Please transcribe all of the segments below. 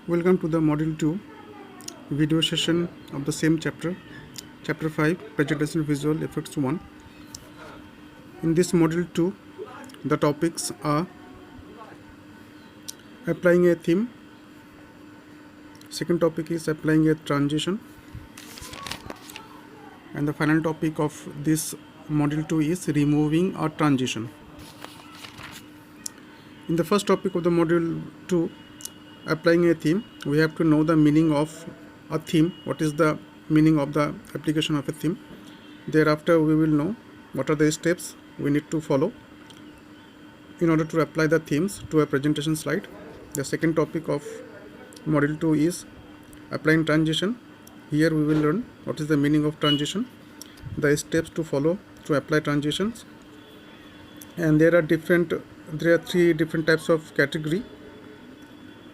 Welcome to the Module 2 video session of the same chapter, Chapter 5 Presentation Visual Effects 1. In this Module 2, the topics are applying a theme, second topic is applying a transition, and the final topic of this Module 2 is removing a transition. In the first topic of the Module 2, applying a theme, we have to know the meaning of a theme. What is the meaning of the application of a theme? Thereafter we will know what are the steps we need to follow in order to apply the themes to a presentation slide. The second topic of module 2 is applying transition. Here we will learn what is the meaning of transition, the steps to follow to apply transitions, and there are three different types of category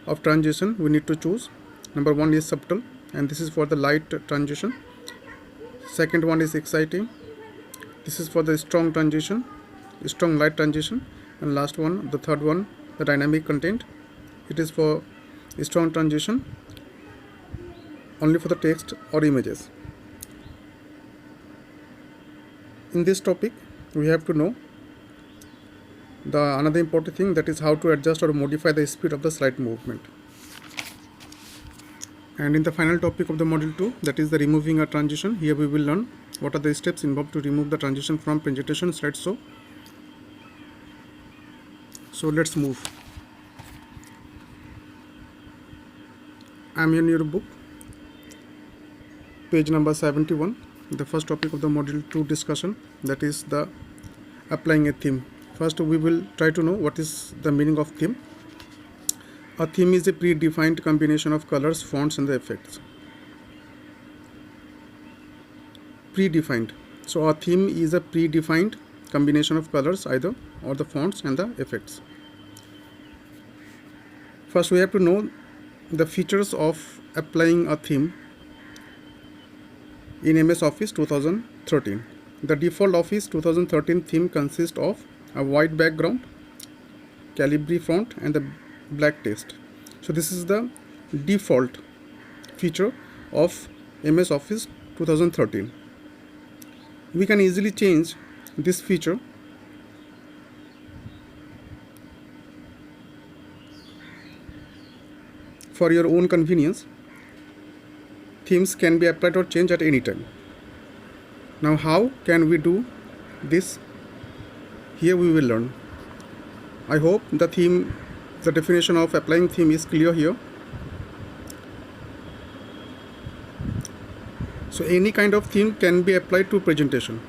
of transition we need to choose. Number one is subtle, and this is for the light transition. Second one is exciting, this is for the strong transition, strong light transition. And last one, the third one, the dynamic content, it is for strong transition only for the text or images. In this topic we have to know another important thing, that is how to adjust or modify the speed of the slide movement. And in the final topic of the module 2, that is the removing a transition, here we will learn what are the steps involved to remove the transition from presentation slideshow. So let's move. I am in your book, page number 71, the first topic of the module 2 discussion, that is the applying a theme. First we will try to know what is the meaning of theme. A theme is a predefined combination of colors, fonts and the effects. Predefined. So a theme is a predefined combination of colors either or the fonts and the effects. First we have to know the features of applying a theme in MS Office 2013. The default Office 2013 theme consists of a white background, Calibri font and the black text. So this is the default feature of MS Office 2013. We can easily change this feature for your own convenience. Themes can be applied or changed at any time. Now how can we do this? Here we will learn. I hope the definition of applying theme is clear here. So any kind of theme can be applied to presentation.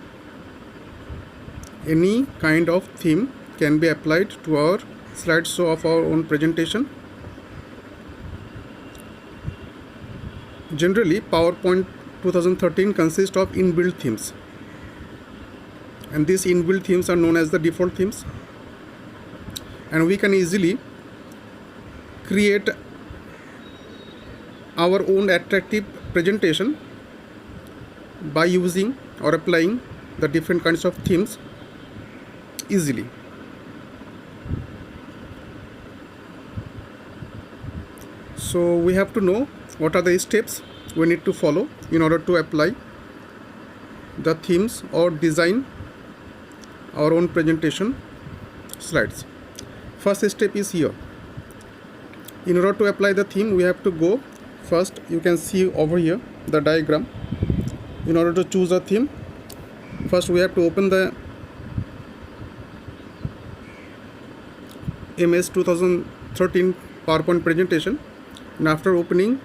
Any kind of theme can be applied to our slideshow of our own presentation. Generally, PowerPoint 2013 consists of inbuilt themes, and these inbuilt themes are known as the default themes, and we can easily create our own attractive presentation by using or applying the different kinds of themes easily. So we have to know what are the steps we need to follow in order to apply the themes or design our own presentation slides. First step is here. In order to apply the theme, we have to go first. You can see over here the diagram. In order to choose a theme, first we have to open the MS 2013 PowerPoint presentation, and after opening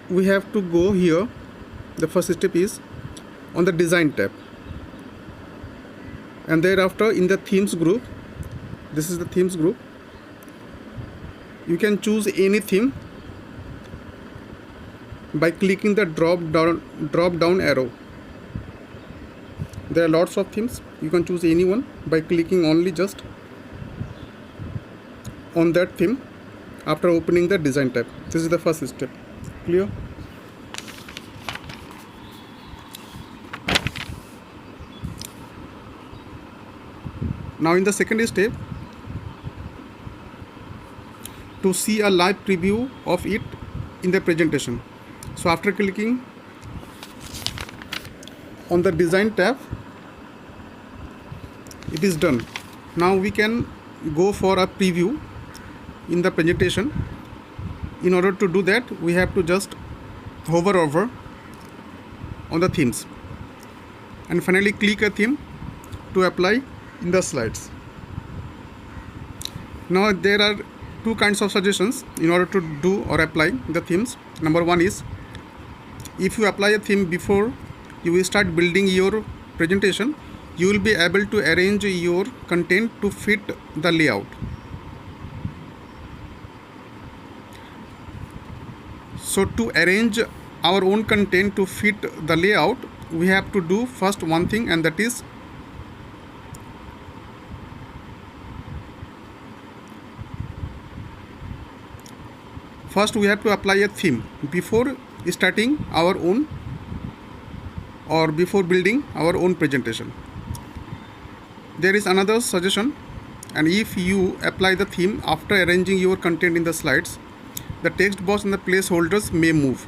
we have to go here. The first step is on the design tab, and thereafter in the themes group, this is the themes group, you can choose any theme by clicking the drop down arrow. There are lots of themes, you can choose any one by clicking only just on that theme after opening the design tab. This is the first step. Clear? Now in the second step, to see a live preview of it in the presentation. So after clicking on the design tab, it is done. Now we can go for a preview in the presentation. In order to do that, we have to just hover over on the themes and finally click a theme to apply in the slides. Now there are two kinds of suggestions in order to do or apply the themes. Number one is, if you apply a theme before you will start building your presentation, you will be able to arrange your content to fit the layout. So to arrange our own content to fit the layout, we have to do first one thing, and that is first we have to apply a theme before starting our own or before building our own presentation. There is another suggestion, and if you apply the theme after arranging your content in the slides, the text box and the placeholders may move.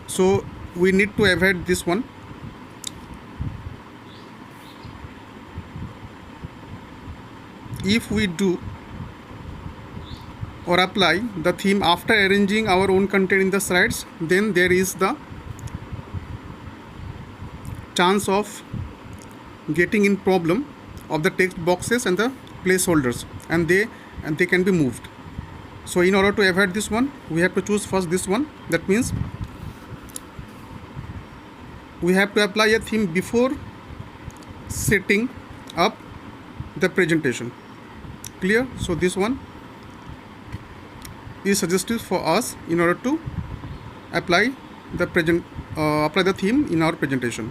So we need to avoid this one. If we do or apply the theme after arranging our own content in the slides, then there is the chance of getting in problem of the text boxes and the placeholders, and they can be moved. So in order to avoid this one, we have to choose first this one. That means we have to apply a theme before setting up the presentation. Clear? So this one is suggested for us in order to apply the theme in our presentation.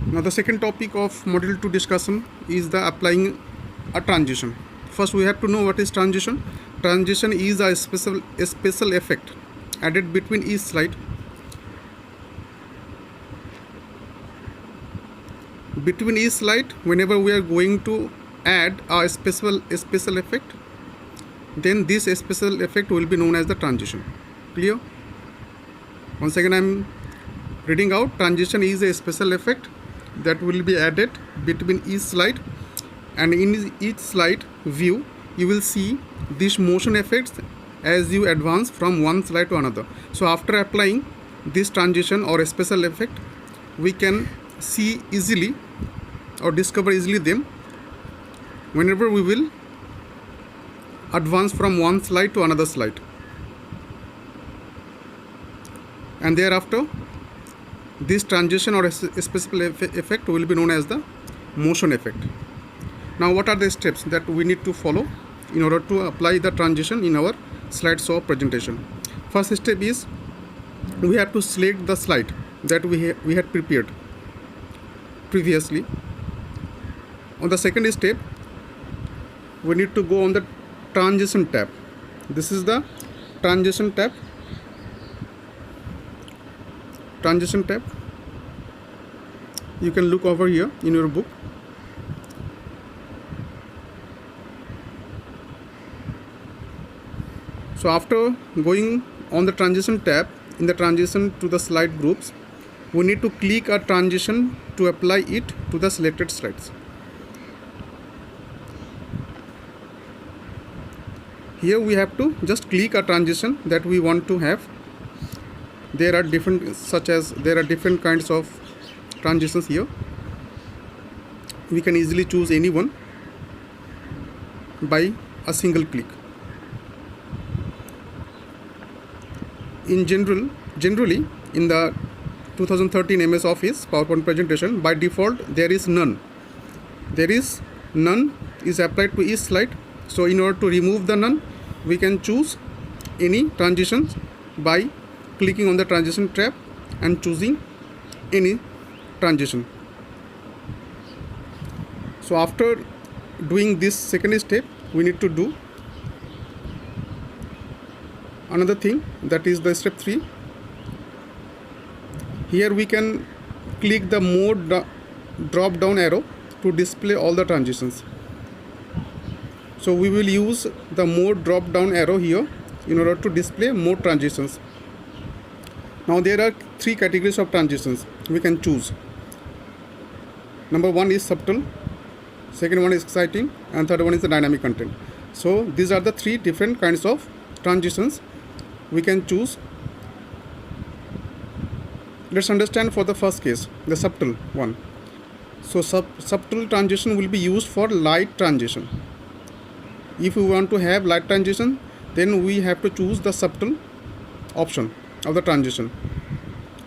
Now the second topic of module 2 discussion is the applying a transition. First we have to know what is transition. Transition is a special effect added between each slide. Between each slide, whenever we are going to add a special effect, then this special effect will be known as the transition. Clear? Once again I am reading out. Transition is a special effect that will be added between each slide, and in each slide view you will see these motion effects as you advance from one slide to another. So after applying this transition or a special effect, we can see easily or discover easily them whenever we will advance from one slide to another slide, and thereafter this transition or a special effect will be known as the motion effect. Now what are the steps that we need to follow in order to apply the transition in our slideshow presentation? First step is we have to select the slide that we had prepared previously. On the second step, we need to go on the transition tab. This is the transition tab. You can look over here in your book. So after going on the transition tab, in the transition to the slide groups, we need to click a transition to apply it to the selected slides. Here we have to just click a transition that we want to have. There are different kinds of transitions here. We can easily choose any one by a single click. Generally in the 2013 MS Office PowerPoint presentation, by default there is none is applied to each slide. So in order to remove the none, we can choose any transitions by clicking on the transition tab and choosing any transition. So after doing this second step, we need to do another thing, that is the step 3. Here we can click the more drop down arrow to display all the transitions. So we will use the more drop down arrow here in order to display more transitions. Now there are three categories of transitions we can choose. Number one is subtle, second one is exciting, and third one is the dynamic content. So these are the three different kinds of transitions we can choose. Let's understand for the first case, the subtle one. So subtle transition will be used for light transition. If we want to have light transition, then we have to choose the subtle option of the transition.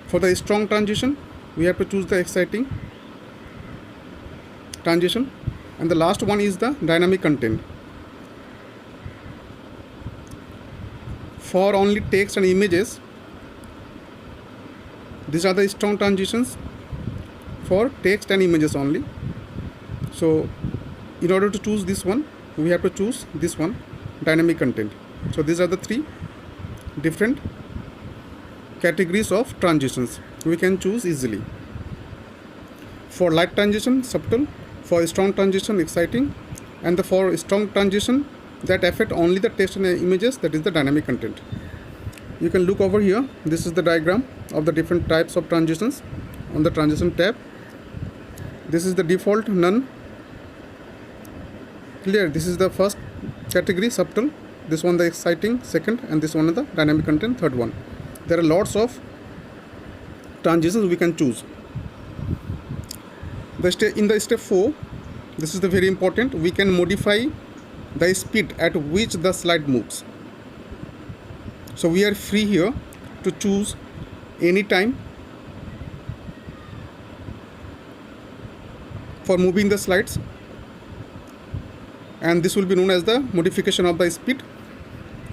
For the strong transition, we have to choose the exciting transition, and the last one is the dynamic content. For only text and images, these are the strong transitions for text and images only. So in order to choose this one, we have to choose this one, dynamic content. So these are the three different categories of transitions we can choose easily. For light transition, subtle; for strong transition, exciting; and for strong transition that affect only the text and images, that is the dynamic content. You can look over here. This is the diagram of the different types of transitions on the transition tab. This is the default none. Clear? This is the first category, subtle. This one the exciting, second, and this one is the dynamic content, third one. There are lots of transitions we can choose. In the step 4, this is the very important, we can modify the speed at which the slide moves. So we are free here to choose any time for moving the slides, and this will be known as the modification of the speed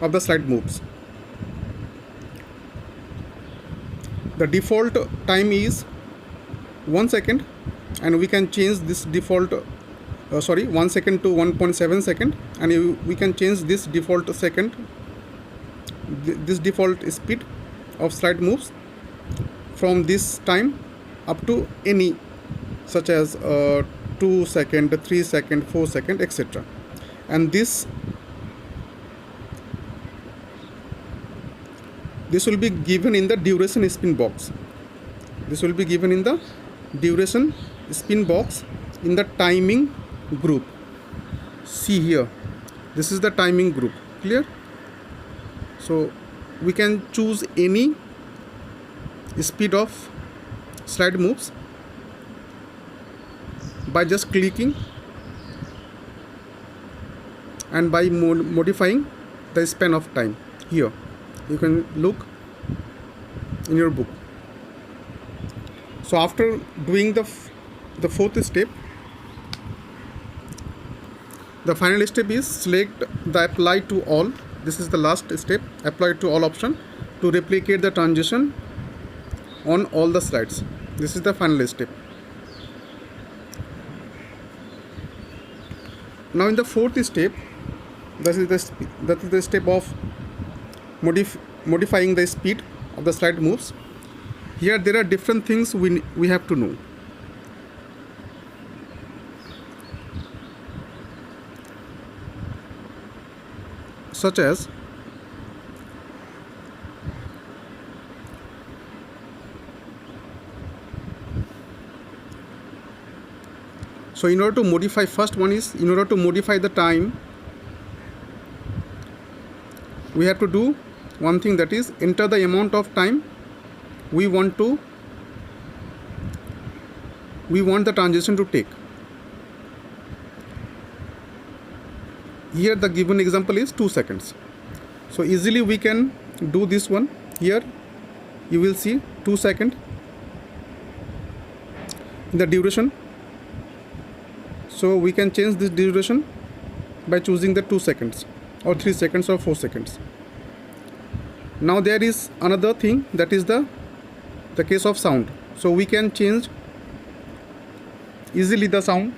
of the slide moves. The default time is 1 second, and we can change this default 1 second to 1.7 second, and we can change this default second, this default speed of slide moves from this time up to any, such as 2 second, 3 second, 4 second, etc. And this will be given in the duration spin box. This will be given in the duration spin box in the timing group. See here, this is the timing group. Clear? So we can choose any speed of slide moves by just clicking and by modifying the span of time. Here you can look in your book. So after doing the fourth step, the final step is select the apply to all. This is the last step, apply to all option to replicate the transition on all the slides. This is the final step. Now in the fourth step, that is the step of modifying the speed of the slide moves. Here there are different things we have to know. Such as so in order to modify, first one is in order to modify the time, we have to do one thing, that is enter the amount of time we want the transition to take. Here the given example is 2 seconds. So easily we can do this one. Here you will see 2 seconds in the duration. So we can change this duration by choosing the 2 seconds or 3 seconds or 4 seconds. Now there is another thing, that is the case of sound. So we can change easily the sound,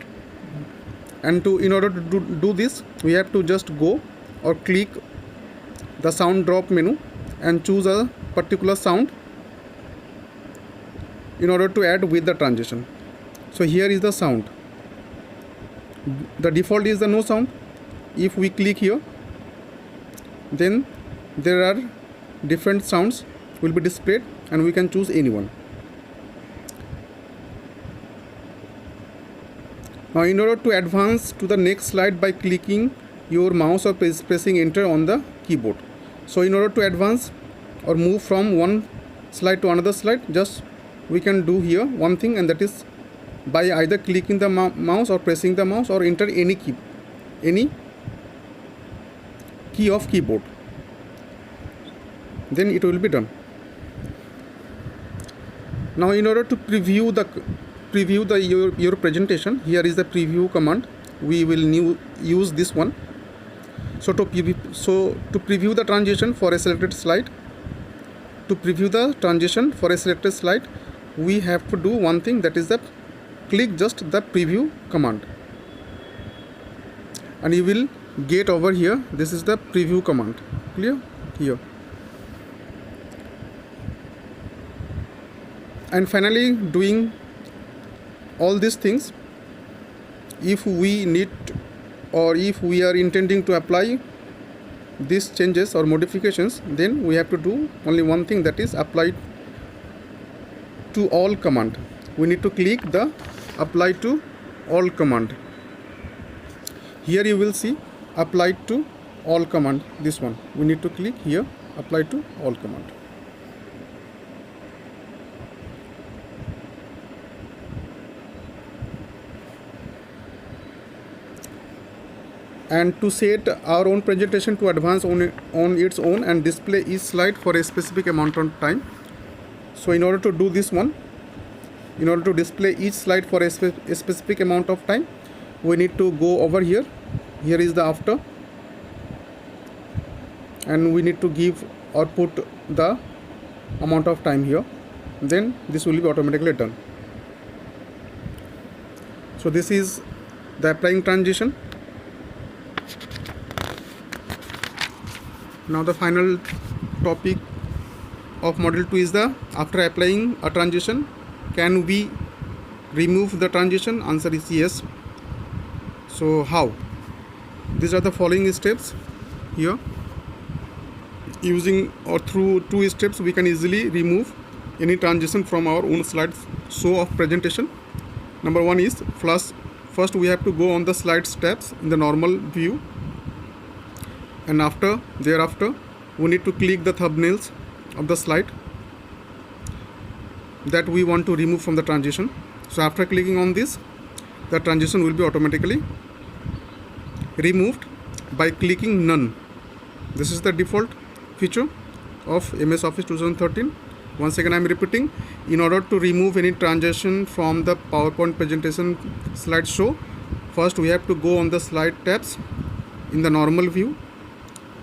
and in order to do this, we have to just go or click the sound drop menu and choose a particular sound in order to add with the transition. So here is the sound. The default is the no sound. if we click here, then there are different sounds will be displayed and we can choose anyone. Now in order to advance to the next slide by clicking your mouse or pressing enter on the keyboard. So in order to advance or move from one slide to another slide, just we can do here one thing, and that is by either clicking the mouse or pressing the mouse or enter any key of keyboard, then it will be done. Now in order to preview your presentation, here is the preview command. We will use this one. So to preview the transition for a selected slide, we have to do one thing, that is that click just the preview command, and you will get over here. This is the preview command. Clear here. And finally, doing all these things, if we need or if we are intending to apply these changes or modifications, then we have to do only one thing, that is apply to all command. We need to click the apply to all command. Here you will see apply to all command, this one. We need to click here, apply to all command. And to set our own presentation to advance on its own and display each slide for a specific amount of time. So in order to do this one, in order to display each slide for a specific amount of time, we need to go over here. Here is the after, and we need to give or put the amount of time here, then this will be automatically done. So this is the applying transition. Now the final topic of module 2 is the after applying a transition, can we remove the transition? Answer is yes. So how? These are the following steps. Here, using or through 2 steps, we can easily remove any transition from our own slide show of presentation. Number 1 is first we have to go on the slides tabs in the normal view, and thereafter we need to click the thumbnails of the slide that we want to remove from the transition. So after clicking on this, the transition will be automatically removed by clicking none. This is the default feature of MS Office 2013. Once again I am repeating, in order to remove any transition from the PowerPoint presentation slideshow, first we have to go on the slide tabs in the normal view,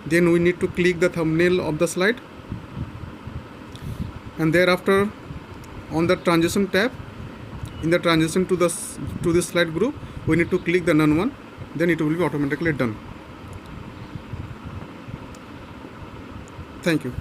then we need to click the thumbnail of the slide, and thereafter on the transition tab, in the transition to this slide group, we need to click the none one, then it will be automatically done. Thank you.